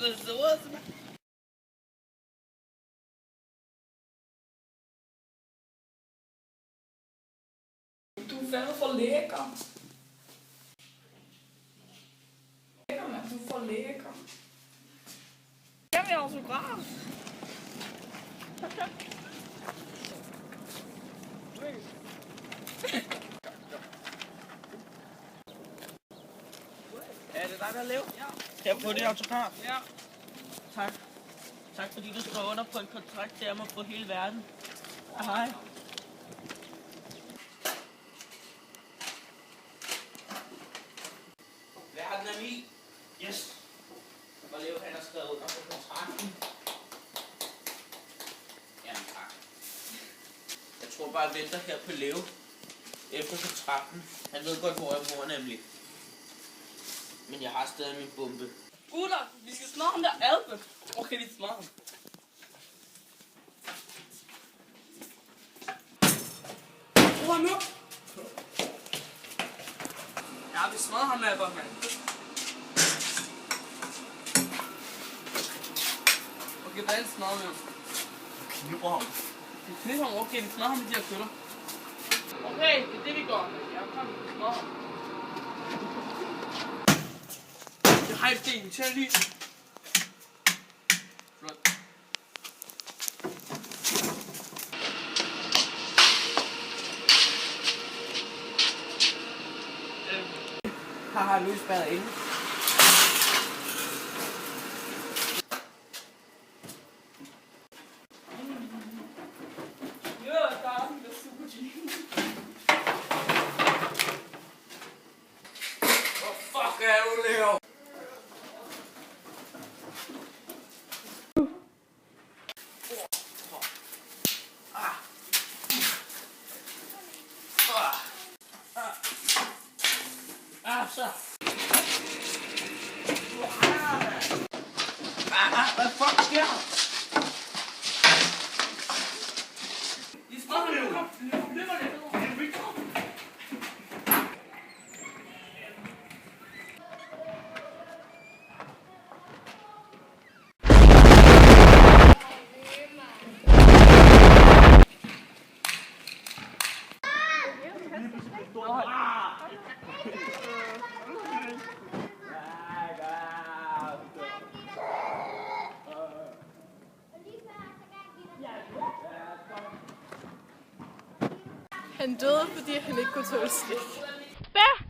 Du er fandme for lækker. Lækker, mand. Du er for lækker. Jeg vil autograf. Er det dig, der lever? Ja. Kan jeg få det autograf? Ja. Tak. Tak fordi du skrev under på en kontrakt til mig på hele verden. Hej. Verden er min. Yes. Og Leo han har skrevet under på kontrakten. Jamen tak. Jeg tror bare, jeg venter her på Leo. Efter kontrakten. Han ved godt, hvor jeg bor nemlig. Men jeg har stadig min bombe. Gutter, vi skal smage ham der Albert. Okay, vi smager ham. Prøv ham nu. Ja, vi smager ham Albert, mand. Okay, hvordan smager vi ham? Knipper ham. Vi knipper ham, okay, vi smager ham med de her køller. Okay, det er det, vi gør. Ja, kom, vi smager ham. Jeg har ikke det, vi tager lige. Flot. Haha, nu er spærret inde. Fuck er du, Leo? Så. Hvad fuck sker der? I smager Leo. Kom, løber lidt. Han døde, fordi han ikke kunne tåle slik. Hvad?